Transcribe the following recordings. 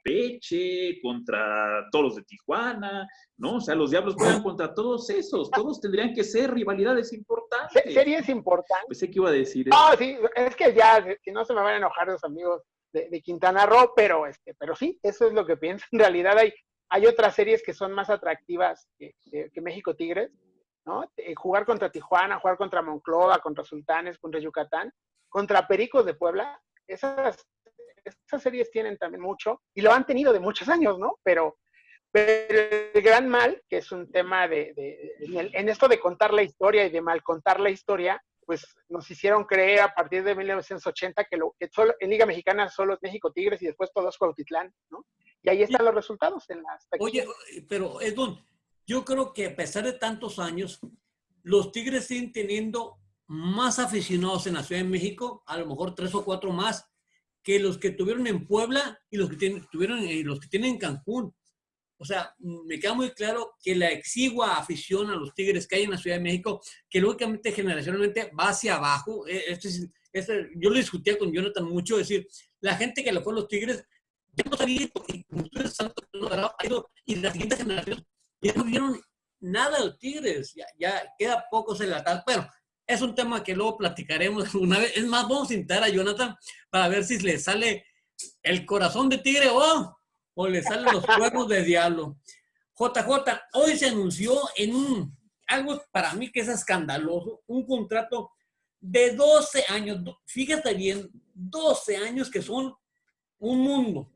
Campeche, contra Toros de Tijuana, ¿no? O sea, los Diablos juegan contra todos esos, todos tendrían que ser rivalidades importantes. Series importantes. Pensé que iba a decir eso. No, sí, es que ya, si no se me van a enojar los amigos de Quintana Roo, pero sí, eso es lo que pienso. En realidad hay otras series que son más atractivas que México Tigres, ¿no? Jugar contra Tijuana, jugar contra Monclova, contra Sultanes, contra Yucatán, contra Pericos de Puebla, esas series tienen también mucho, y lo han tenido de muchos años, ¿no? Pero el gran mal, que es un tema en esto de contar la historia y de mal contar la historia, pues nos hicieron creer a partir de 1980 que solo, en Liga Mexicana solo es México Tigres y después todos Cuautitlán, ¿no? Y ahí están los resultados en las taquillas. Oye, pero Edwin, yo creo que a pesar de tantos años, los Tigres siguen teniendo más aficionados en la Ciudad de México, a lo mejor 3 o 4 más, que los que tuvieron en Puebla y los que tienen en Cancún. O sea, me queda muy claro que la exigua afición a los Tigres que hay en la Ciudad de México, que lógicamente generacionalmente va hacia abajo. Yo lo discutía con Jonathan mucho, es decir, la gente que le fue a los Tigres ya no sabía, y las siguientes generaciones ya no vieron nada de los Tigres, ya queda poco en la tal. Bueno, es un tema que luego platicaremos una vez. Es más, vamos a invitar a Jonathan para ver si le sale el corazón de tigre o le salen los cuernos de diablo. JJ, hoy se anunció algo para mí que es escandaloso, un contrato de 12 años, fíjate bien, 12 años que son un mundo,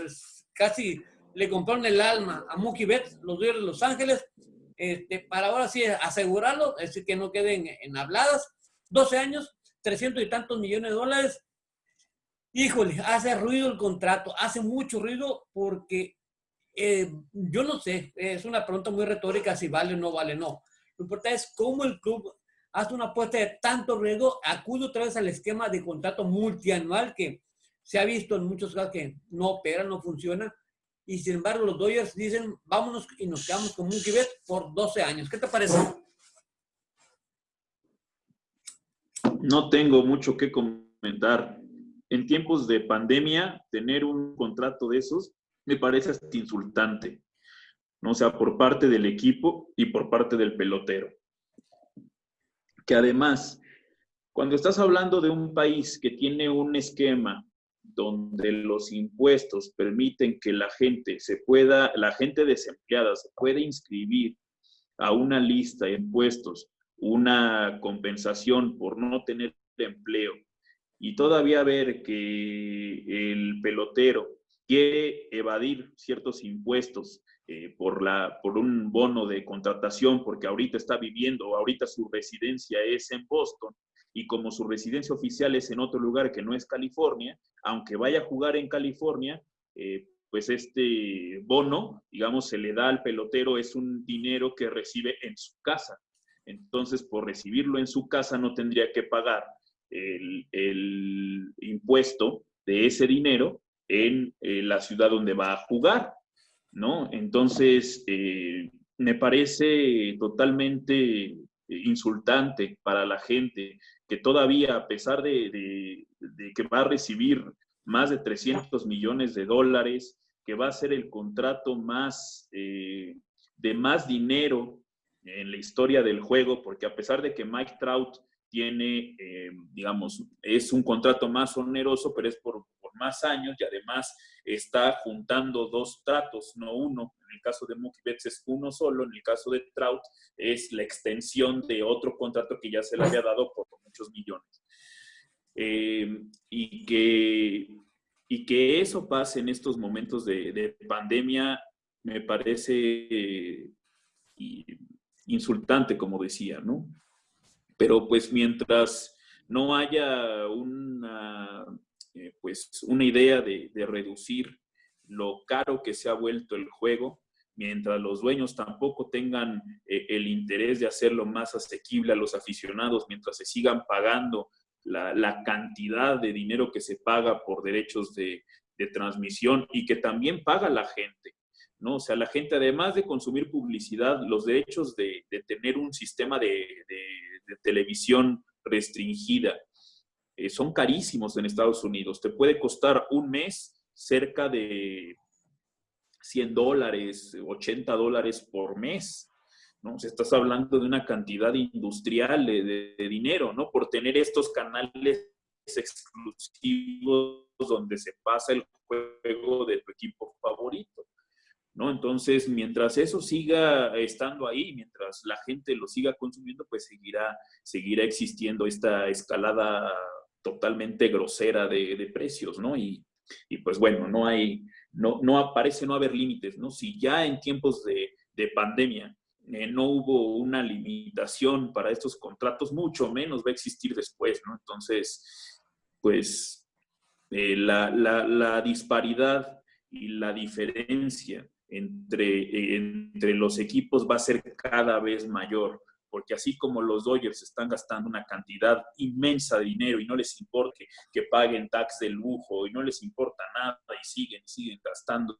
es casi le compraron el alma a Mookie Betts, los Dodgers de Los Ángeles, para ahora sí asegurarlo, es decir, que no queden en habladas. 12 años, 300 y tantos millones de dólares. Híjole, hace ruido el contrato, hace mucho ruido porque yo no sé, es una pregunta muy retórica si vale o no vale, no. Lo importante es cómo el club hace una apuesta de tanto riesgo, acude otra vez al esquema de contrato multianual que se ha visto en muchos casos que no opera, no funciona, y sin embargo los Dodgers dicen vámonos y nos quedamos con Mookie Betts por 12 años. ¿Qué te parece? No tengo mucho que comentar. En tiempos de pandemia, tener un contrato de esos me parece hasta insultante, ¿no? O sea, por parte del equipo y por parte del pelotero. Que además, cuando estás hablando de un país que tiene un esquema donde los impuestos permiten que la gente desempleada se pueda inscribir a una lista de impuestos, una compensación por no tener empleo, y todavía ver que el pelotero quiere evadir ciertos impuestos por un bono de contratación, porque ahorita está viviendo, ahorita su residencia es en Boston, y como su residencia oficial es en otro lugar que no es California, aunque vaya a jugar en California, pues este bono, digamos, se le da al pelotero, es un dinero que recibe en su casa. Entonces, por recibirlo en su casa no tendría que pagar el impuesto de ese dinero en la ciudad donde va a jugar, ¿no? Entonces, me parece totalmente insultante para la gente que todavía, a pesar de que va a recibir más de 300 millones de dólares, que va a ser el contrato de más dinero en la historia del juego, porque a pesar de que Mike Trout tiene, digamos, es un contrato más oneroso, pero es por más años, y además está juntando 2 tratos, no uno. En el caso de Mookie Betts es uno solo, en el caso de Trout es la extensión de otro contrato que ya se le había dado por muchos millones. Y que eso pase en estos momentos de pandemia me parece insultante, como decía, ¿no? Pero pues mientras no haya una idea de reducir lo caro que se ha vuelto el juego, mientras los dueños tampoco tengan el interés de hacerlo más asequible a los aficionados, mientras se sigan pagando la cantidad de dinero que se paga por derechos de transmisión y que también paga la gente, ¿no? O sea, la gente, además de consumir publicidad, los derechos de tener un sistema de televisión restringida son carísimos en Estados Unidos. Te puede costar un mes cerca de $100, $80 por mes, ¿no? O sea, estás hablando de una cantidad industrial de dinero, ¿no? Por tener estos canales exclusivos donde se pasa el juego de tu equipo favorito, ¿no? Entonces, mientras eso siga estando ahí, mientras la gente lo siga consumiendo, pues seguirá existiendo esta escalada totalmente grosera de precios, ¿no? Y pues bueno, parece no haber límites, ¿no? Si ya en tiempos de pandemia no hubo una limitación para estos contratos, mucho menos va a existir después, ¿no? Entonces, pues la disparidad y la diferencia entre los equipos va a ser cada vez mayor, porque así como los Dodgers están gastando una cantidad inmensa de dinero y no les importa que paguen tax de lujo y no les importa nada y siguen gastando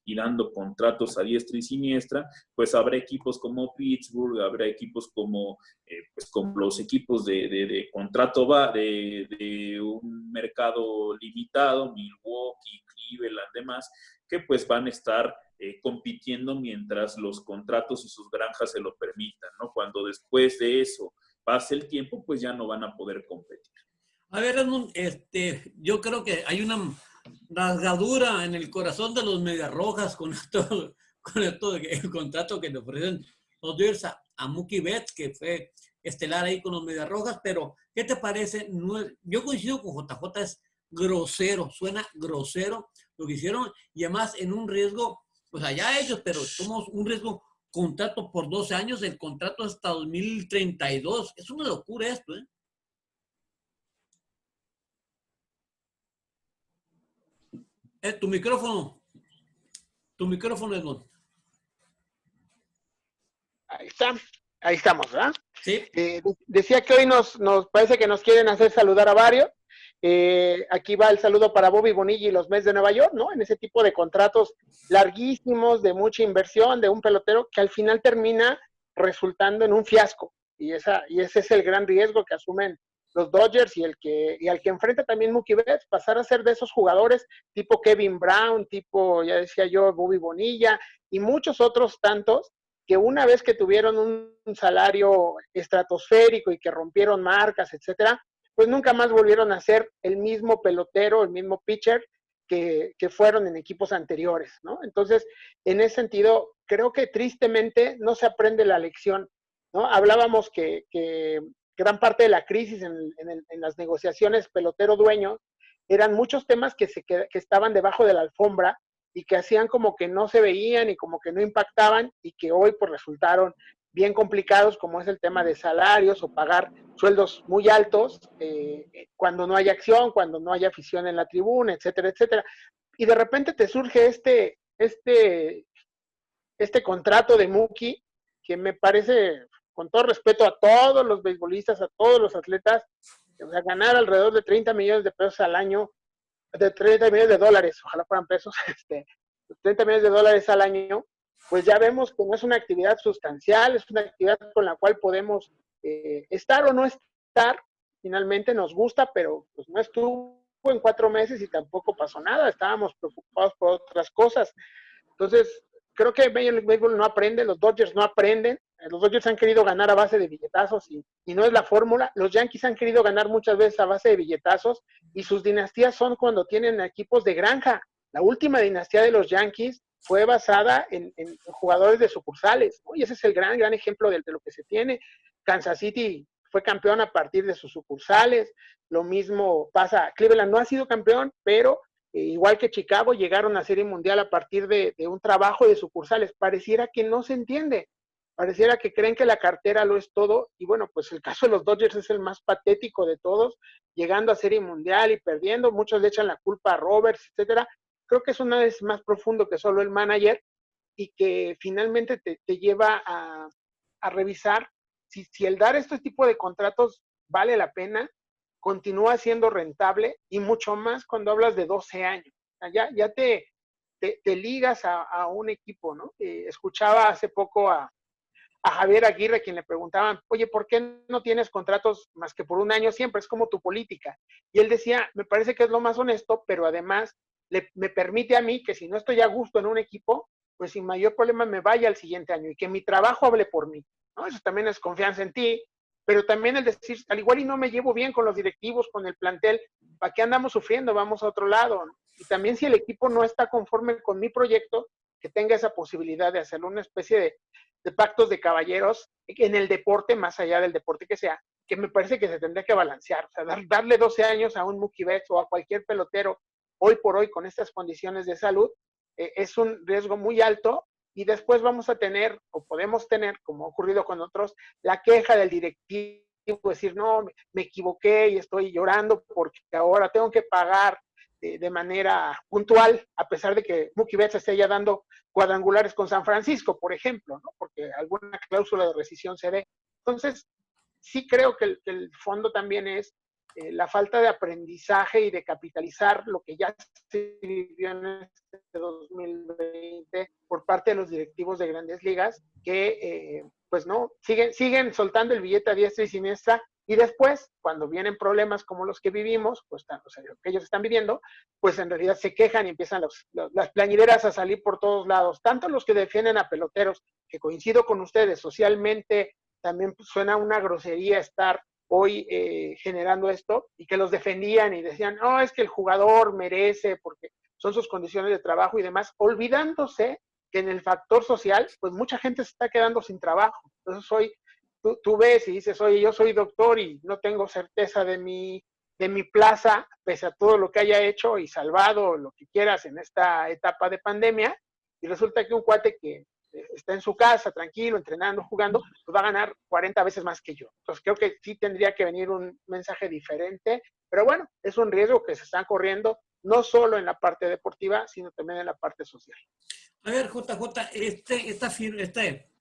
y dando contratos a diestra y siniestra, pues habrá equipos como Pittsburgh, habrá equipos pues como los equipos de contrato de un mercado limitado, Milwaukee, Cleveland, demás, que pues van a estar compitiendo mientras los contratos y sus granjas se lo permitan, ¿no? Cuando después de eso pase el tiempo, pues ya no van a poder competir. A ver, Edmund, yo creo que hay una rasgadura en el corazón de los Medias Rojas con esto el contrato que le ofrecen los Dodgers a Mookie Betts, que fue estelar ahí con los Medias Rojas, pero ¿qué te parece? Yo coincido con JJ, es grosero, suena grosero lo que hicieron, y además en un riesgo, pues allá ellos, pero somos un riesgo, contrato por 12 años, el contrato hasta 2032, es una locura esto, ¿eh? Tu micrófono, Edmond. Ahí estamos, ¿verdad? Sí. Decía que hoy nos parece que nos quieren hacer saludar a varios. Aquí va el saludo para Bobby Bonilla y los Mets de Nueva York, ¿no? En ese tipo de contratos larguísimos, de mucha inversión, de un pelotero que al final termina resultando en un fiasco. Y ese es el gran riesgo que asumen los Dodgers y al que enfrenta también Mookie Betts, pasar a ser de esos jugadores tipo Kevin Brown, tipo, ya decía yo, Bobby Bonilla y muchos otros tantos, que una vez que tuvieron un salario estratosférico y que rompieron marcas, etcétera, pues nunca más volvieron a ser el mismo pelotero, el mismo pitcher que fueron en equipos anteriores, ¿no? Entonces, en ese sentido, creo que tristemente no se aprende la lección, ¿no? Hablábamos que gran parte de la crisis en las negociaciones pelotero-dueño eran muchos temas que estaban debajo de la alfombra y que hacían como que no se veían y como que no impactaban y que hoy pues resultaron bien complicados, como es el tema de salarios o pagar sueldos muy altos cuando no hay acción, cuando no hay afición en la tribuna, etcétera, etcétera. Y de repente te surge este contrato de Mookie que me parece, con todo respeto a todos los beisbolistas, a todos los atletas, o sea, ganar alrededor de 30 millones de pesos al año, de 30 millones de dólares, ojalá fueran pesos, 30 millones de dólares al año, pues ya vemos que no es una actividad sustancial, es una actividad con la cual podemos estar o no estar, finalmente nos gusta, pero pues no estuvo en 4 meses y tampoco pasó nada, estábamos preocupados por otras cosas. Entonces, creo que Major League Baseball no aprende, los Dodgers no aprenden, los Dodgers han querido ganar a base de billetazos y no es la fórmula, los Yankees han querido ganar muchas veces a base de billetazos y sus dinastías son cuando tienen equipos de granja. La última dinastía de los Yankees fue basada en jugadores de sucursales, ¿no? Y ese es el gran ejemplo de lo que se tiene. Kansas City fue campeón a partir de sus sucursales, lo mismo pasa, Cleveland no ha sido campeón, pero igual que Chicago, llegaron a Serie Mundial a partir de un trabajo de sucursales. Pareciera que no se entiende, pareciera que creen que la cartera lo es todo, y bueno, pues el caso de los Dodgers es el más patético de todos, llegando a Serie Mundial y perdiendo, muchos le echan la culpa a Roberts, etcétera. Creo que eso no es más profundo que solo el manager, y que finalmente te lleva a revisar si el dar este tipo de contratos vale la pena, continúa siendo rentable, y mucho más cuando hablas de 12 años. O sea, ya te ligas a un equipo, ¿no? Escuchaba hace poco a Javier Aguirre, quien le preguntaban, oye, ¿por qué no tienes contratos más que por un año siempre? Es como tu política. Y él decía, me parece que es lo más honesto, pero además me permite a mí que si no estoy a gusto en un equipo, pues sin mayor problema me vaya al siguiente año y que mi trabajo hable por mí, ¿no? Eso también es confianza en ti, pero también el decir, al igual y no me llevo bien con los directivos, con el plantel, ¿para qué andamos sufriendo? Vamos a otro lado, ¿no? Y también si el equipo no está conforme con mi proyecto, que tenga esa posibilidad de hacerlo una especie de pactos de caballeros en el deporte, más allá del deporte que sea, que me parece que se tendría que balancear. O sea, darle 12 años a un Mookie Betts o a cualquier pelotero hoy por hoy con estas condiciones de salud es un riesgo muy alto y después vamos a tener o podemos tener, como ha ocurrido con otros, la queja del directivo, decir, no, me equivoqué y estoy llorando porque ahora tengo que pagar de manera puntual, a pesar de que Mookie Betts esté ya dando cuadrangulares con San Francisco, por ejemplo, ¿no? Porque alguna cláusula de rescisión se dé. Entonces, sí creo que el fondo también es la falta de aprendizaje y de capitalizar lo que ya se vivió en este 2020 por parte de los directivos de Grandes Ligas, que pues no, siguen soltando el billete a diestra y siniestra, y después, cuando vienen problemas como los que vivimos, pues o sea, lo que ellos están viviendo, pues en realidad se quejan y empiezan las plañideras a salir por todos lados, tanto los que defienden a peloteros, que coincido con ustedes, socialmente también suena una grosería estar hoy generando esto, y que los defendían y decían, no, es que el jugador merece porque son sus condiciones de trabajo y demás, olvidándose que en el factor social, pues mucha gente se está quedando sin trabajo. Entonces hoy tú ves y dices, oye, yo soy doctor y no tengo certeza de mi plaza, pese a todo lo que haya hecho y salvado lo que quieras en esta etapa de pandemia, y resulta que un cuate que está en su casa, tranquilo, entrenando, jugando, pues va a ganar 40 veces más que yo. Entonces creo que sí tendría que venir un mensaje diferente, pero bueno, es un riesgo que se están corriendo, no solo en la parte deportiva, sino también en la parte social. A ver, JJ, esta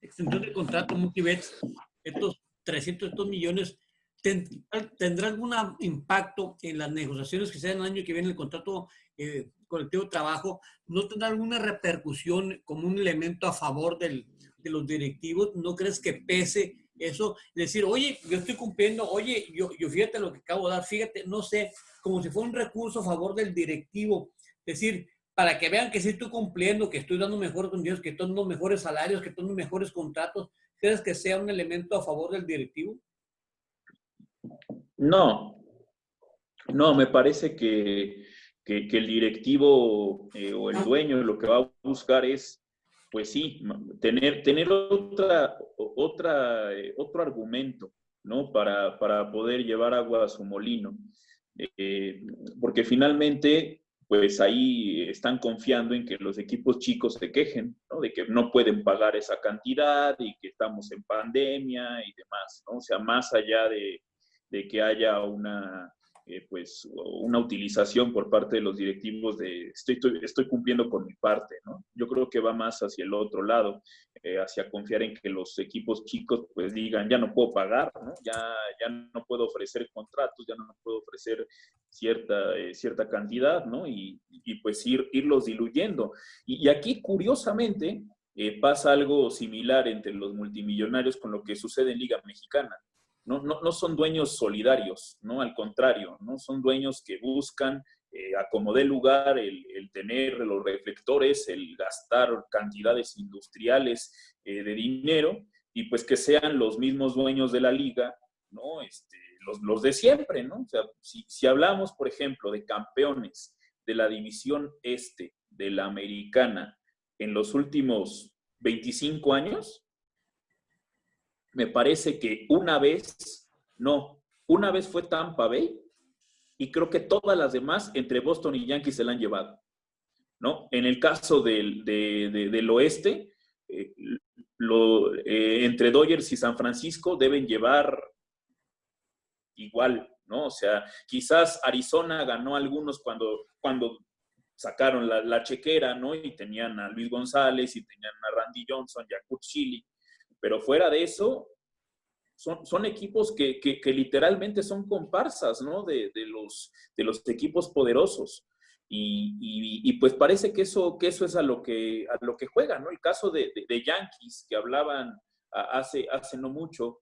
extensión de contrato Mookie Betts, estos 300 millones, ¿tendrá algún impacto en las negociaciones que sean el año que viene el contrato colectivo de trabajo? ¿No tendrá alguna repercusión como un elemento a favor de los directivos? ¿No crees que pese eso? Decir, oye, yo estoy cumpliendo, oye, yo fíjate lo que acabo de dar, fíjate, no sé, como si fuera un recurso a favor del directivo. Decir, para que vean que sí estoy cumpliendo, que estoy dando mejores condiciones, que estoy dando mejores salarios, que estoy dando mejores contratos. ¿Crees que sea un elemento a favor del directivo? No, no, me parece que el directivo o el dueño lo que va a buscar es, pues sí, tener otro argumento, ¿no? Para poder llevar agua a su molino. Porque finalmente, pues ahí están confiando en que los equipos chicos se quejen, ¿no? De que no pueden pagar esa cantidad y que estamos en pandemia y demás, ¿no? O sea, más allá de que haya pues, una utilización por parte de los directivos de estoy cumpliendo con mi parte, ¿no? Yo creo que va más hacia el otro lado, hacia confiar en que los equipos chicos pues digan, ya no puedo pagar, ¿no? Ya no puedo ofrecer contratos, ya no puedo ofrecer cierta cantidad, ¿no? Y pues irlos diluyendo. Y aquí, curiosamente, pasa algo similar entre los multimillonarios con lo que sucede en Liga Mexicana. No son dueños solidarios, ¿no? Al contrario, ¿no? Son dueños que buscan a como dé lugar el tener los reflectores, el gastar cantidades industriales de dinero y pues que sean los mismos dueños de la liga, ¿no? Los de siempre, ¿no? O sea, si hablamos, por ejemplo, de campeones de la división este de la americana en los últimos 25 años, me parece que una vez fue Tampa Bay y creo que todas las demás entre Boston y Yankees se la han llevado, ¿no? En el caso del oeste, entre Dodgers y San Francisco deben llevar igual, ¿no? O sea, quizás Arizona ganó algunos cuando sacaron la chequera, ¿no? Y tenían a Luis González y tenían a Randy Johnson y a Kurt Schilling. Pero fuera de eso, son equipos que literalmente son comparsas, ¿no? De los equipos poderosos. Y pues parece que eso es a lo que juegan, ¿no? El caso de Yankees, que hablaban hace no mucho,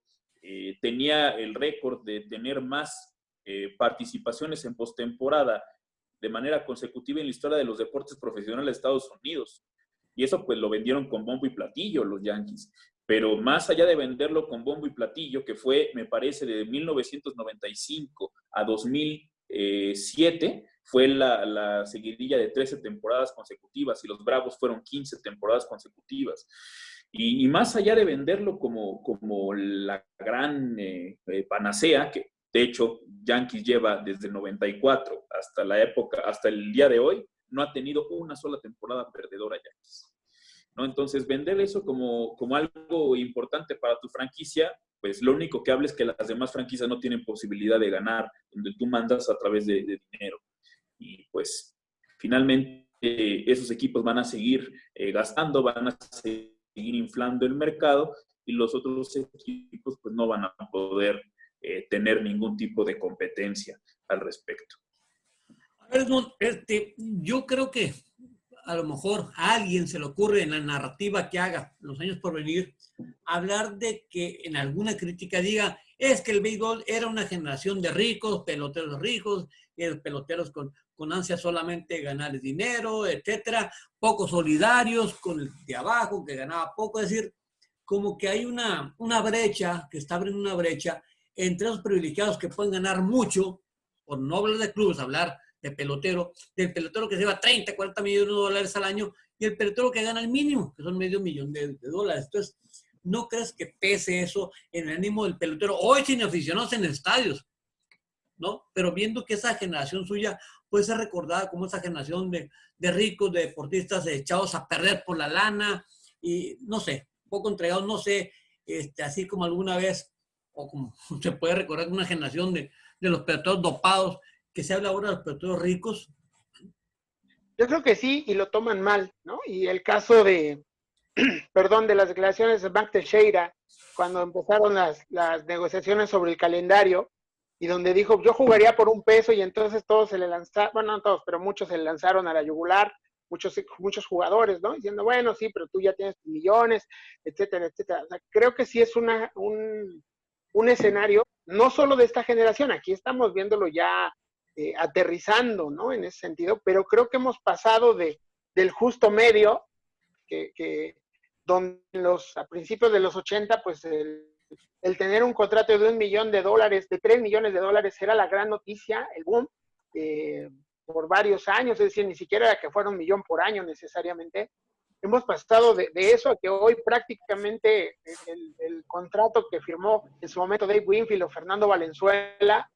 tenía el récord de tener más participaciones en postemporada de manera consecutiva en la historia de los deportes profesionales de Estados Unidos. Y eso pues lo vendieron con bombo y platillo los Yankees. Pero más allá de venderlo con bombo y platillo, que fue, me parece, de 1995 a 2007, fue la seguidilla de 13 temporadas consecutivas y los Bravos fueron 15 temporadas consecutivas. Y más allá de venderlo como la gran panacea, que de hecho Yankees lleva desde el 94 hasta la época, hasta el día de hoy, no ha tenido una sola temporada perdedora Yankees, ¿no? Entonces, vender eso como algo importante para tu franquicia, pues lo único que habla es que las demás franquicias no tienen posibilidad de ganar, donde tú mandas a través de dinero. Y pues, finalmente, esos equipos van a seguir gastando, van a seguir inflando el mercado y los otros equipos pues no van a poder tener ningún tipo de competencia al respecto. A ver, yo creo que a lo mejor a alguien se le ocurre en la narrativa que haga en los años por venir, hablar de que en alguna crítica diga, es que el béisbol era una generación de ricos, peloteros, peloteros con ansia solamente de ganar dinero, etcétera, poco solidarios con el de abajo, que ganaba poco. Es decir, como que hay una brecha, que está abriendo una brecha entre los privilegiados que pueden ganar mucho, por no hablar de clubes, hablar de pelotero, del pelotero que se lleva 30, 40 millones de dólares al año y el pelotero que gana el mínimo, que son $500,000 de dólares. Entonces, ¿no crees que pese eso en el ánimo del pelotero? Hoy sin aficionados en estadios, ¿no? Pero viendo que esa generación suya puede ser recordada como esa generación de ricos, de deportistas echados a perder por la lana y, no sé, poco entregados, no sé, así como alguna vez, o como se puede recordar una generación de los peloteros dopados, que se habla ahora de los peloteros ricos. Yo creo que sí, y lo toman mal, ¿no? Y el caso de, perdón, de las declaraciones de Mark Teixeira, cuando empezaron las negociaciones sobre el calendario, y donde dijo, yo jugaría por $1, y entonces todos se le lanzaron, bueno, no todos, pero muchos se le lanzaron a la yugular, muchos jugadores, ¿no? Diciendo, bueno, sí, pero tú ya tienes millones, etcétera, etcétera. O sea, creo que sí es un escenario, no solo de esta generación, aquí estamos viéndolo ya aterrizando, ¿no? En ese sentido, pero creo que hemos pasado del justo medio, que donde a principios de los 80, pues el tener un contrato de $1 millón, de $3 millones era la gran noticia, el boom, por varios años, es decir, ni siquiera era que fuera $1 millón por año necesariamente. Hemos pasado de eso a que hoy prácticamente el contrato que firmó en su momento Dave Winfield o Fernando Valenzuela,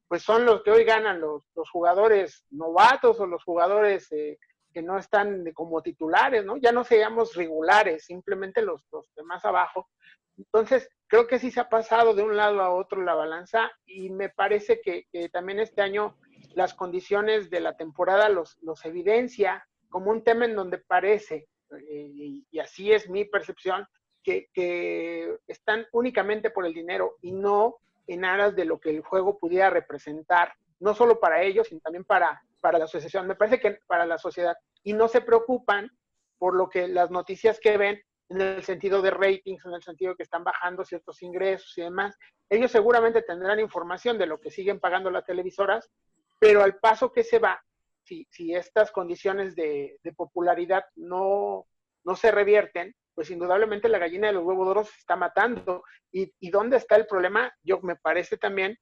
pues son los que hoy ganan los jugadores novatos o los jugadores que no están como titulares, ¿no? Ya no seamos regulares, simplemente los de más abajo. Entonces, creo que sí se ha pasado de un lado a otro la balanza y me parece que también este año las condiciones de la temporada los evidencia como un tema en donde parece, y así es mi percepción, que están únicamente por el dinero y no en aras de lo que el juego pudiera representar, no solo para ellos, sino también para la asociación. Me parece que para la sociedad. Y no se preocupan por lo que las noticias que ven en el sentido de ratings, en el sentido que están bajando ciertos ingresos y demás. Ellos seguramente tendrán información de lo que siguen pagando las televisoras, pero al paso que se va, si estas condiciones de popularidad no se revierten, pues indudablemente la gallina de los huevos de oro se está matando. ¿Y dónde está el problema? Yo me parece también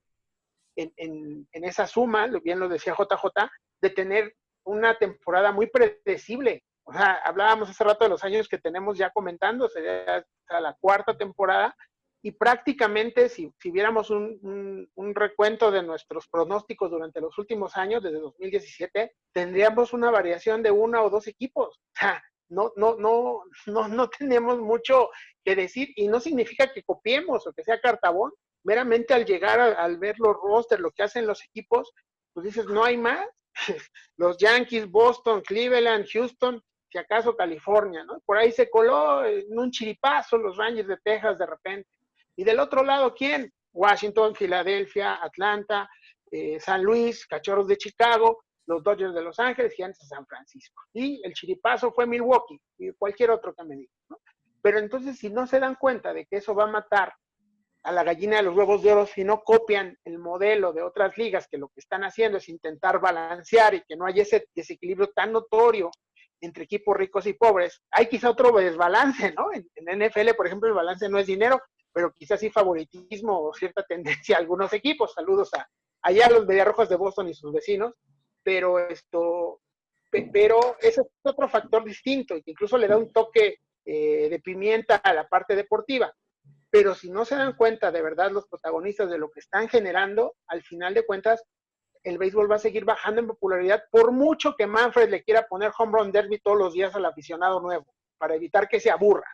en esa suma, bien lo decía JJ, de tener una temporada muy predecible. O sea, hablábamos hace rato de los años que tenemos ya comentando, sería hasta la 4ª temporada, y prácticamente si viéramos un recuento de nuestros pronósticos durante los últimos años, desde 2017, tendríamos una variación de 1 o 2 equipos. O sea, no tenemos mucho que decir, y no significa que copiemos o que sea cartabón, meramente al llegar al ver los rosters, lo que hacen los equipos, pues dices, no hay más. Los Yankees, Boston, Cleveland, Houston, si acaso California, ¿no? Por ahí se coló en un chiripazo los Rangers de Texas de repente. Y del otro lado, ¿quién? Washington, Filadelfia, Atlanta, San Luis, Cachorros de Chicago, los Dodgers de Los Ángeles, Gigantes de San Francisco. Y el chiripazo fue Milwaukee y cualquier otro que me diga, ¿no? Pero entonces, si no se dan cuenta de que eso va a matar a la gallina de los huevos de oro si no copian el modelo de otras ligas que lo que están haciendo es intentar balancear y que no haya ese desequilibrio tan notorio entre equipos ricos y pobres. Hay quizá otro desbalance, ¿no? En NFL, por ejemplo, el balance no es dinero, pero quizás sí favoritismo o cierta tendencia a algunos equipos. Saludos allá a los Mediarrojos de Boston y sus vecinos, pero pero ese es otro factor distinto y que incluso le da un toque de pimienta a la parte deportiva. Pero si no se dan cuenta de verdad los protagonistas de lo que están generando, al final de cuentas, el béisbol va a seguir bajando en popularidad por mucho que Manfred le quiera poner home run derby todos los días al aficionado nuevo, para evitar que se aburra.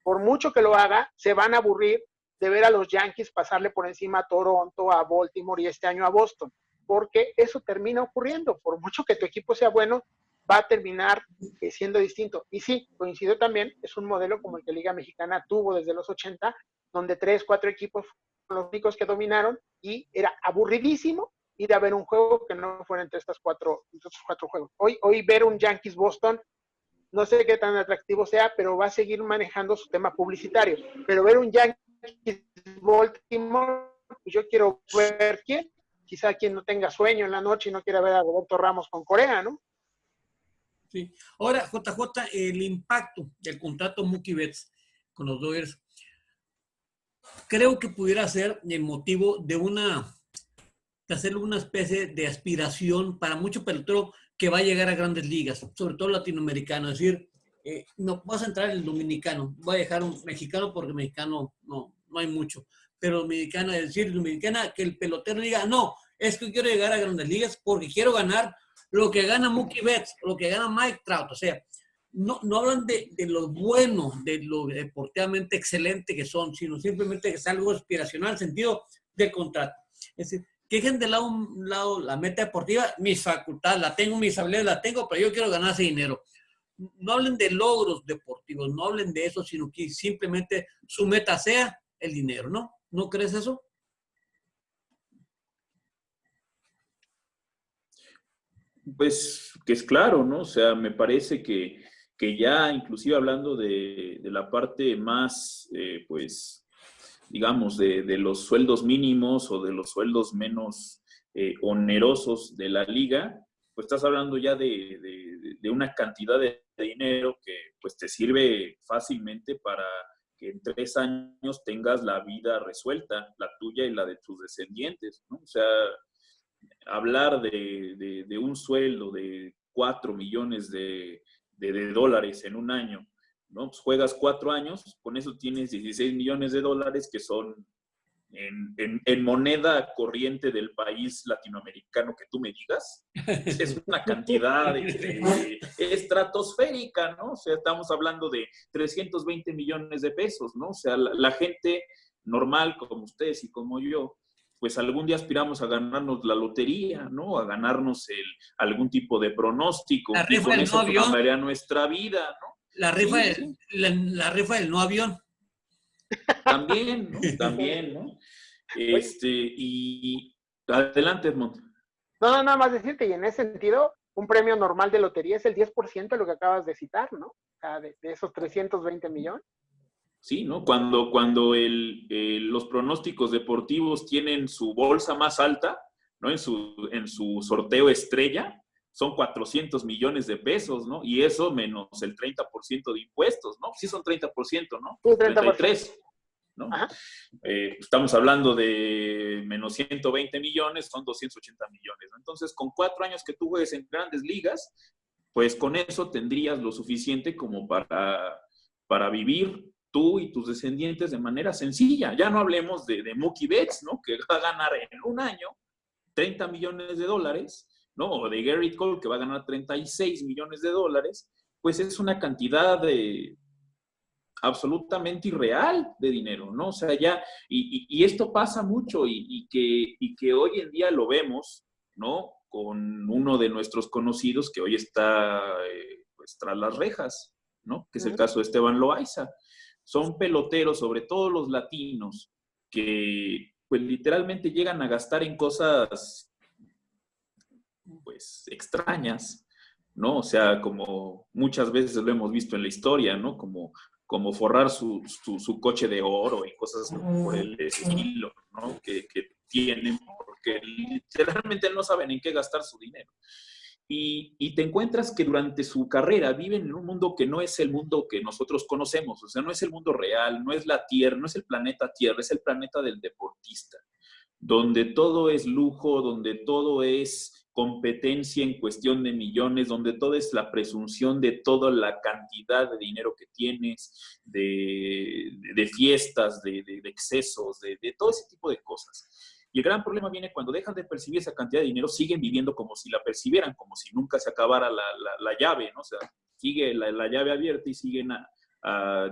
Por mucho que lo haga, se van a aburrir de ver a los Yankees pasarle por encima a Toronto, a Baltimore y este año a Boston, porque eso termina ocurriendo. Por mucho que tu equipo sea bueno, va a terminar siendo distinto. Y sí, coincido también, es un modelo como el que Liga Mexicana tuvo desde los 80, donde 3, 4 equipos fueron los únicos que dominaron y era aburridísimo ir a ver un juego que no fuera entre estos cuatro juegos. Hoy ver un Yankees-Boston, no sé qué tan atractivo sea, pero va a seguir manejando su tema publicitario. Pero ver un Yankees-Baltimore, pues yo quiero ver quién. Quizá quien no tenga sueño en la noche y no quiera ver a Roberto Ramos con Corea, ¿no? Sí. Ahora, JJ, el impacto del contrato Mookie Betts con los Dodgers, creo que pudiera ser el motivo de hacer una especie de aspiración para mucho pelotero que va a llegar a grandes ligas, sobre todo latinoamericano. Es decir, no vas a entrar el dominicano, voy a dejar un mexicano porque mexicano no hay mucho, pero dominicana, es decir, dominicana, que el pelotero diga, no, es que quiero llegar a grandes ligas porque quiero ganar lo que gana Mookie Betts, lo que gana Mike Trout. O sea, no hablan de lo bueno, de lo deportivamente excelente que son, sino simplemente que es algo aspiracional, sentido de contrato. Es decir, que dejen de un lado la meta deportiva, mis facultades, la tengo, mis habilidades la tengo, pero yo quiero ganar ese dinero. No hablen de logros deportivos, no hablen de eso, sino que simplemente su meta sea el dinero, ¿no? ¿No crees eso? Pues que es claro, ¿no? O sea, me parece que ya inclusive hablando de la parte más, pues, digamos, de los sueldos mínimos o de los sueldos menos onerosos de la liga, pues estás hablando ya de una cantidad de dinero que pues te sirve fácilmente para que en 3 años tengas la vida resuelta, la tuya y la de tus descendientes, ¿no? O sea, hablar de un sueldo de 4 millones de dólares en un año, ¿no? Pues juegas 4 años, con eso tienes 16 millones de dólares que son en moneda corriente del país latinoamericano que tú me digas. Es una cantidad estratosférica, ¿no? O sea, estamos hablando de 320 millones de pesos, ¿no? O sea, la gente normal como ustedes y como yo, pues algún día aspiramos a ganarnos la lotería, ¿no? A ganarnos algún tipo de pronóstico La y rifa con del no eso pues, avión. cambiaría nuestra vida, ¿no? La rifa, Sí, sí. la rifa del no avión. También, ¿no? También, ¿no? Oye, Y adelante, Edmond. no, nada más decirte, y en ese sentido, un premio normal de lotería es el 10% de lo que acabas de citar, ¿no? O sea, de esos 320 millones. Sí, ¿no? Cuando los pronósticos deportivos tienen su bolsa más alta, ¿no? En su sorteo estrella, son 400 millones de pesos, ¿no? Y eso menos el 30% de impuestos, ¿no? Sí son 30%, ¿no? Sí, 30%. 33%, ¿no? Ajá. Estamos hablando de menos 120 millones, son 280 millones, ¿no? Entonces, con 4 años que tú juegues en grandes ligas, pues con eso tendrías lo suficiente como para vivir tú y tus descendientes de manera sencilla. Ya no hablemos de Mookie Betts, ¿no? Que va a ganar en un año 30 millones de dólares, ¿no? O de Gerrit Cole, que va a ganar 36 millones de dólares, pues es una cantidad absolutamente irreal de dinero, ¿no? O sea, ya, y esto pasa mucho y que hoy en día lo vemos, ¿no? Con uno de nuestros conocidos que hoy está pues, tras las rejas, ¿no? Que es el caso de Esteban Loaiza. Son peloteros, sobre todo los latinos, que pues literalmente llegan a gastar en cosas pues extrañas, ¿no? O sea, como muchas veces lo hemos visto en la historia, ¿no? Como como forrar su coche de oro y cosas por el estilo, ¿no? Que tienen, porque literalmente no saben en qué gastar su dinero. Y te encuentras que durante su carrera viven en un mundo que no es el mundo que nosotros conocemos, o sea, no es el mundo real, no es la Tierra, no es el planeta Tierra, es el planeta del deportista, donde todo es lujo, donde todo es competencia en cuestión de millones, donde todo es la presunción de toda la cantidad de dinero que tienes, de fiestas, de excesos, de todo ese tipo de cosas. Y el gran problema viene cuando dejan de percibir esa cantidad de dinero, siguen viviendo como si la percibieran, como si nunca se acabara la llave, ¿no? O sea, sigue la llave abierta y siguen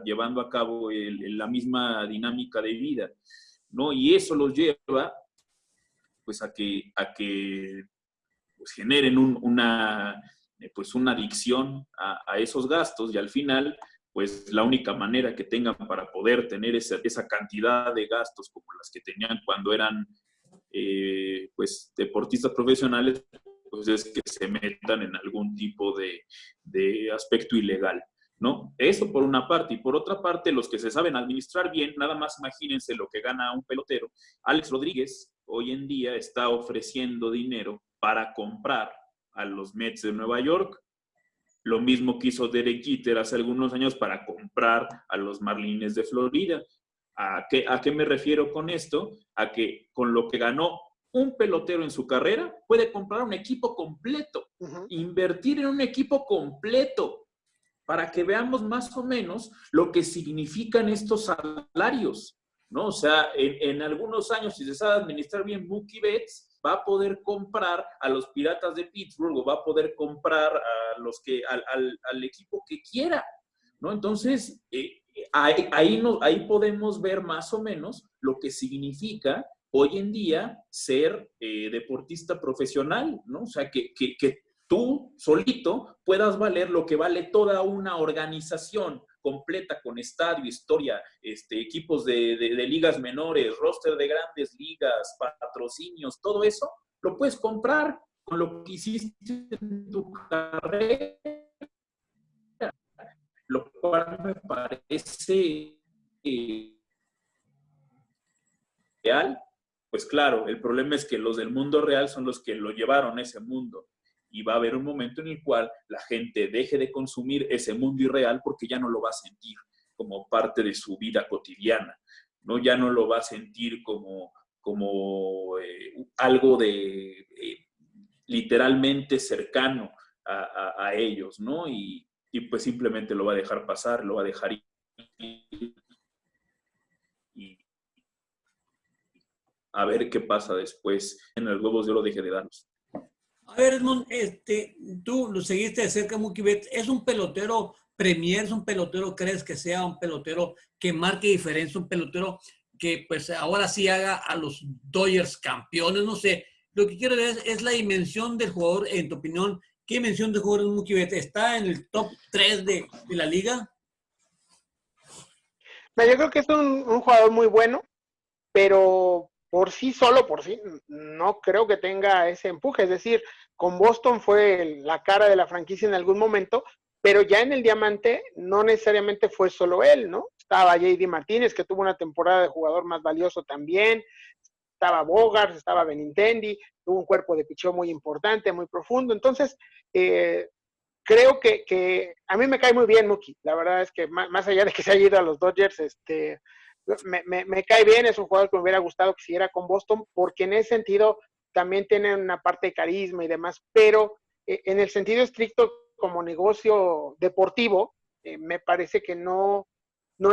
llevando a cabo la misma dinámica de vida, ¿no? Y eso los lleva, pues, a que pues, generen una adicción a esos gastos, y al final, pues la única manera que tengan para poder tener esa cantidad de gastos como las que tenían cuando eran pues deportistas profesionales, pues es que se metan en algún tipo de aspecto ilegal, ¿no? Eso por una parte. Y por otra parte, los que se saben administrar bien, nada más imagínense lo que gana un pelotero. Alex Rodríguez hoy en día está ofreciendo dinero para comprar a los Mets de Nueva York. Lo mismo que hizo Derek Jeter hace algunos años para comprar a los Marlins de Florida. ¿A qué me refiero con esto? A que con lo que ganó un pelotero en su carrera, puede comprar un equipo completo, invertir en un equipo completo, para que veamos más o menos lo que significan estos salarios, ¿no? O sea, en algunos años, si se sabe administrar bien Mookie Betts, va a poder comprar a los Piratas de Pittsburgh, o va a poder comprar al equipo que quiera, ¿no? Entonces, ahí podemos ver más o menos lo que significa hoy en día ser deportista profesional, ¿no? O sea, que tú solito puedas valer lo que vale toda una organización completa, con estadio, historia, equipos de ligas menores, roster de grandes ligas, patrocinios, todo eso lo puedes comprar con lo que hiciste en tu carrera, lo cual me parece real. Pues claro, el problema es que los del mundo real son los que lo llevaron a ese mundo, y va a haber un momento en el cual la gente deje de consumir ese mundo irreal porque ya no lo va a sentir como parte de su vida cotidiana, ¿no? Ya no lo va a sentir como algo de literalmente cercano a ellos, ¿no? Y pues simplemente lo va a dejar pasar, lo va a dejar ir, y a ver qué pasa después. En los Globos de Oro deje de darlos. A ver, Edmond, tú lo seguiste de cerca, Mookie Betts. ¿Es un pelotero premier? ¿Es un pelotero, crees que sea un pelotero que marque diferencia? ¿Un pelotero que pues ahora sí haga a los Dodgers campeones? No sé, lo que quiero ver es la dimensión del jugador, en tu opinión. ¿Qué dimensión de jugador es Mookie Betts? ¿Está en el top 3 de la liga? Yo creo que es un jugador muy bueno, pero por sí solo, por sí, no creo que tenga ese empuje. Es decir, con Boston fue la cara de la franquicia en algún momento, pero ya en el Diamante no necesariamente fue solo él, ¿no? Estaba J.D. Martínez, que tuvo una temporada de jugador más valioso también, estaba Bogaerts, estaba Benintendi, tuvo un cuerpo de picheo muy importante, muy profundo. Entonces, creo que a mí me cae muy bien Mookie. La verdad es que más allá de que se haya ido a los Dodgers, me cae bien. Es un jugador que me hubiera gustado que siguiera con Boston, porque en ese sentido también tiene una parte de carisma y demás, pero en el sentido estricto como negocio deportivo, me parece que no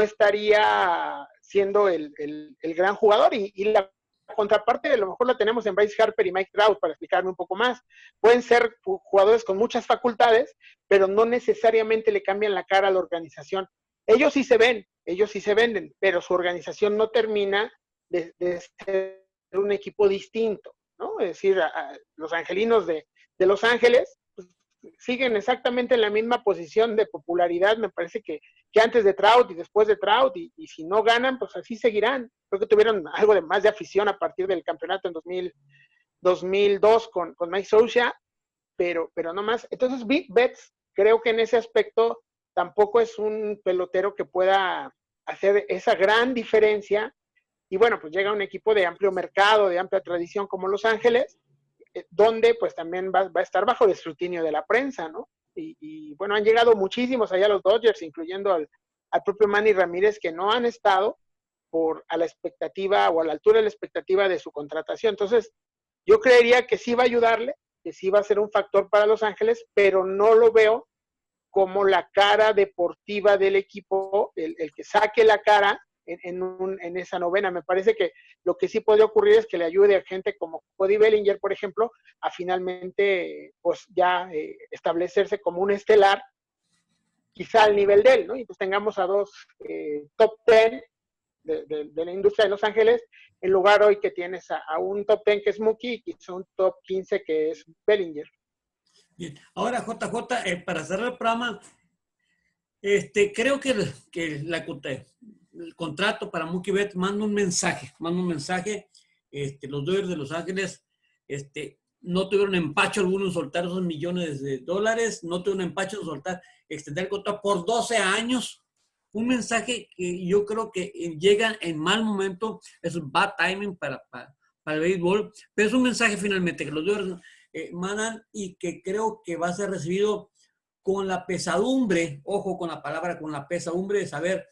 estaría siendo el gran jugador, y la contraparte a lo mejor la tenemos en Bryce Harper y Mike Trout, para explicarme un poco más. Pueden ser jugadores con muchas facultades, pero no necesariamente le cambian la cara a la organización. Ellos sí se ven, ellos sí se venden, pero su organización no termina de ser un equipo distinto, ¿no? Es decir, los angelinos de Los Ángeles pues, siguen exactamente en la misma posición de popularidad, me parece que antes de Trout y después de Trout, y si no ganan, pues así seguirán. Creo que tuvieron algo de más de afición a partir del campeonato en 2002 con Mike Scioscia, pero no más. Entonces, Betts, creo que en ese aspecto tampoco es un pelotero que pueda hacer esa gran diferencia. Y bueno, pues llega un equipo de amplio mercado, de amplia tradición como Los Ángeles, donde pues también va a estar bajo el escrutinio de la prensa, ¿no? Y bueno, han llegado muchísimos allá los Dodgers, incluyendo al propio Manny Ramírez, que no han estado a la expectativa o a la altura de la expectativa de su contratación. Entonces, yo creería que sí va a ayudarle, que sí va a ser un factor para Los Ángeles, pero no lo veo como la cara deportiva del equipo, el que saque la cara en esa novena. Me parece que lo que sí podría ocurrir es que le ayude a gente como Cody Bellinger, por ejemplo, a finalmente pues ya establecerse como un estelar, quizá al nivel de él, ¿no? Y pues tengamos a dos top 10 de la industria de Los Ángeles, en lugar hoy que tienes a un top 10 que es Mookie y quizá un top 15 que es Bellinger. Bien. Ahora, JJ, para cerrar el programa, creo que el contrato para Mookie Betts manda un mensaje. Los Dodgers de Los Ángeles no tuvieron empacho alguno en soltar esos millones de dólares, no tuvieron empacho en soltar, extender el contrato por 12 años. Un mensaje que yo creo que llega en mal momento, es un bad timing para el béisbol, pero es un mensaje finalmente que los Dodgers mandan y que creo que va a ser recibido con la pesadumbre, ojo con la palabra, con la pesadumbre de saber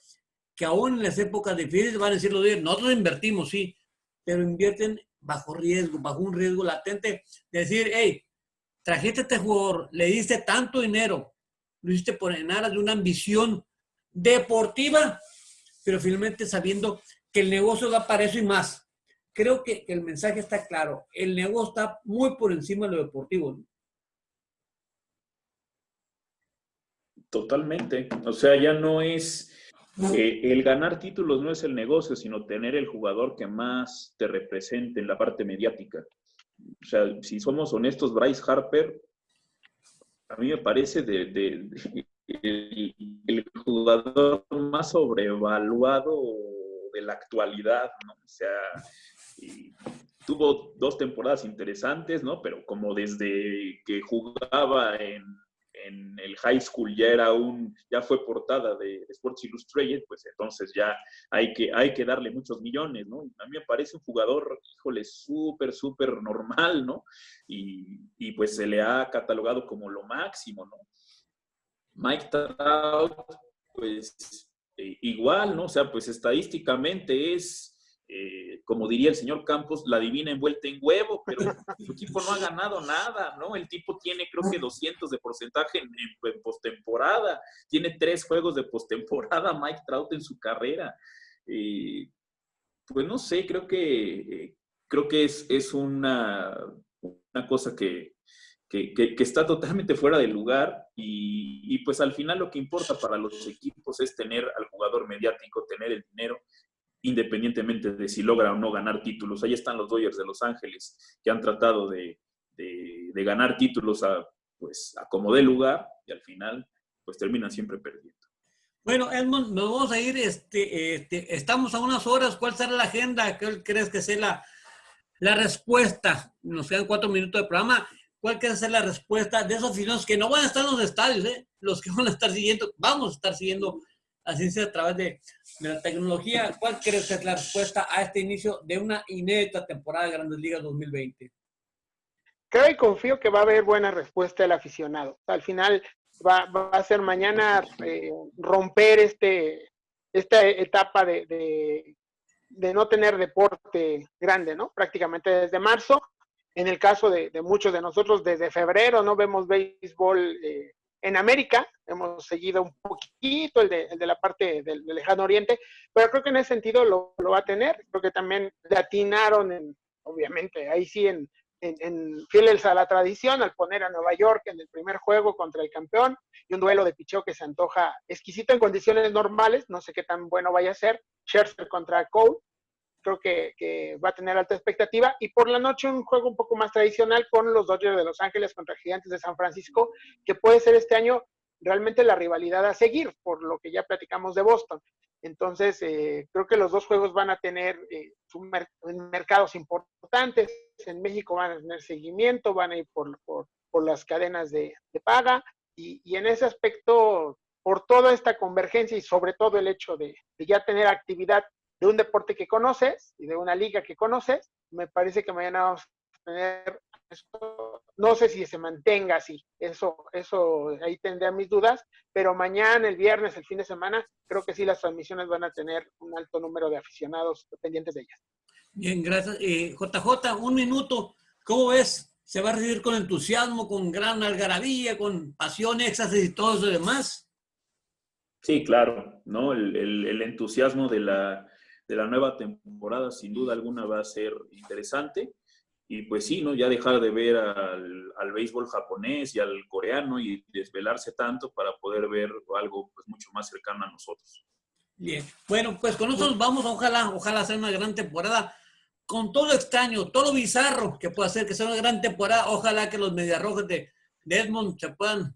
que aún en las épocas difíciles van a decir los Dodgers, nosotros invertimos, sí, pero invierten bajo riesgo, bajo un riesgo latente, de decir, hey, trajiste a este jugador, le diste tanto dinero, lo hiciste por en aras de una ambición deportiva, pero finalmente sabiendo que el negocio da para eso y más. Creo que el mensaje está claro, el negocio está muy por encima de lo deportivo, ¿no? Totalmente. O sea, ya no es el ganar títulos, no es el negocio, sino tener el jugador que más te represente en la parte mediática. O sea, si somos honestos, Bryce Harper, a mí me parece el jugador más sobrevaluado de la actualidad, ¿no? O sea, tuvo 2 temporadas interesantes, ¿no? Pero como desde que jugaba en el high school ya fue portada de Sports Illustrated, pues entonces ya hay que darle muchos millones, ¿no? A mí me parece un jugador, híjole, súper normal, ¿no? Y pues se le ha catalogado como lo máximo, ¿no? Mike Trout, pues igual, ¿no? O sea, pues estadísticamente es, como diría el señor Campos, la divina envuelta en huevo, pero su equipo no ha ganado nada, ¿no? El tipo tiene creo que 200 de porcentaje en postemporada, tiene 3 juegos de postemporada Mike Trout en su carrera. Pues no sé, creo que es una cosa que está totalmente fuera de lugar y pues al final lo que importa para los equipos es tener al jugador mediático, tener el dinero, independientemente de si logra o no ganar títulos. Ahí están los Dodgers de Los Ángeles, que han tratado de ganar títulos a como dé lugar y al final pues terminan siempre perdiendo. Bueno, Edmond, nos vamos a ir, estamos a unas horas. ¿Cuál será la agenda? ¿Cuál crees que sea la respuesta? Nos quedan 4 minutos de programa. ¿Cuál quiere ser la respuesta de esos aficionados que no van a estar en los estadios? Los que van a estar siguiendo, vamos a estar siguiendo la ciencia a través de la tecnología. ¿Cuál crees que es la respuesta a este inicio de una inédita temporada de Grandes Ligas 2020? Creo y confío que va a haber buena respuesta del aficionado. Al final va a ser mañana romper esta etapa de no tener deporte grande, ¿no? Prácticamente desde marzo. En el caso de muchos de nosotros, desde febrero no vemos béisbol en América. Hemos seguido un poquito el de la parte del lejano oriente, pero creo que en ese sentido lo va a tener. Creo que también le atinaron, obviamente, ahí sí en fieles a la tradición, al poner a Nueva York en el primer juego contra el campeón y un duelo de picheo que se antoja exquisito en condiciones normales. No sé qué tan bueno vaya a ser. Scherzer contra Cole. Creo que va a tener alta expectativa. Y por la noche un juego un poco más tradicional con los Dodgers de Los Ángeles contra Gigantes de San Francisco, que puede ser este año realmente la rivalidad a seguir, por lo que ya platicamos de Boston. Entonces, creo que los dos juegos van a tener mercados importantes. En México van a tener seguimiento, van a ir por las cadenas de paga. Y en ese aspecto, por toda esta convergencia y sobre todo el hecho de ya tener actividad de un deporte que conoces y de una liga que conoces, me parece que mañana vamos a tener eso. No sé si se mantenga así, eso ahí tendría mis dudas, pero mañana, el viernes, el fin de semana, creo que sí las transmisiones van a tener un alto número de aficionados pendientes de ellas. Bien, gracias. JJ, un minuto. ¿Cómo ves? ¿Se va a recibir con entusiasmo, con gran algarabía, con pasión, éxtasis y todo eso demás? Sí, claro, ¿no? El entusiasmo de la nueva temporada sin duda alguna va a ser interesante. Y pues sí, ¿no? Ya dejar de ver al béisbol japonés y al coreano y desvelarse tanto para poder ver algo pues mucho más cercano a nosotros. Bien, bueno, pues con nosotros vamos, ojalá hacer una gran temporada, con todo lo extraño, todo lo bizarro que pueda hacer, que sea una gran temporada. Ojalá que los Mediarrojas de Edmond se puedan,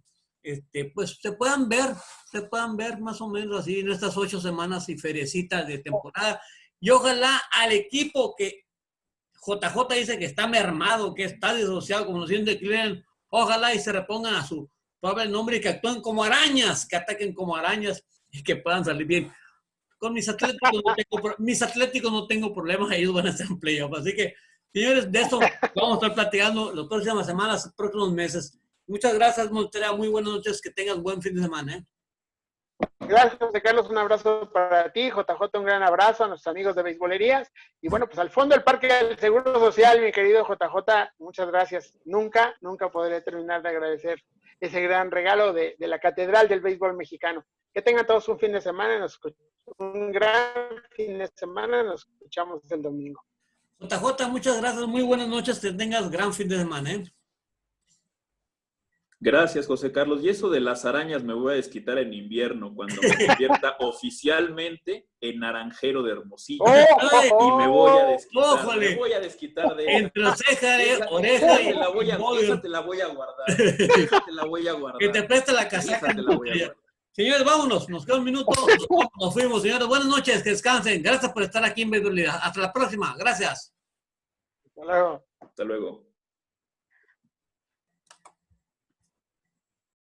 pues se puedan ver más o menos así en estas 8 semanas y feriecitas de temporada. Y ojalá al equipo que JJ dice que está mermado, que está disociado, como nos de Cleveland, ojalá y se repongan a su pobre nombre y que actúen como arañas, que ataquen como arañas y que puedan salir bien. Con mis atléticos no tengo problemas, ellos van a estar en playoff. Así que, señores, de esto vamos a estar platicando las próximas semanas, los próximos meses. Muchas gracias, Montera. Muy buenas noches. Que tengas buen fin de semana. Gracias, José Carlos. Un abrazo para ti. JJ, un gran abrazo a nuestros amigos de Beisbolerías. Y bueno, pues al fondo del Parque del Seguro Social, mi querido JJ, muchas gracias. Nunca podré terminar de agradecer ese gran regalo de la Catedral del Béisbol Mexicano. Que tengan todos un fin de semana. Un gran fin de semana. Nos escuchamos el domingo. JJ, muchas gracias. Muy buenas noches. Que tengas gran fin de semana. Gracias, José Carlos. Y eso de las arañas me voy a desquitar en invierno, cuando me convierta oficialmente en naranjero de Hermosillo. Y me voy a desquitar. ¡Ójole! Me voy a desquitar de entre ceja, oreja y esa te la voy a guardar. Esa te la voy a guardar. Que te preste la casaca. Señores, vámonos. Nos queda un minuto. Nos fuimos, señores. Buenas noches. Que descansen. Gracias por estar aquí en Beisbolía. Hasta la próxima. Gracias. Hasta luego. Hasta luego.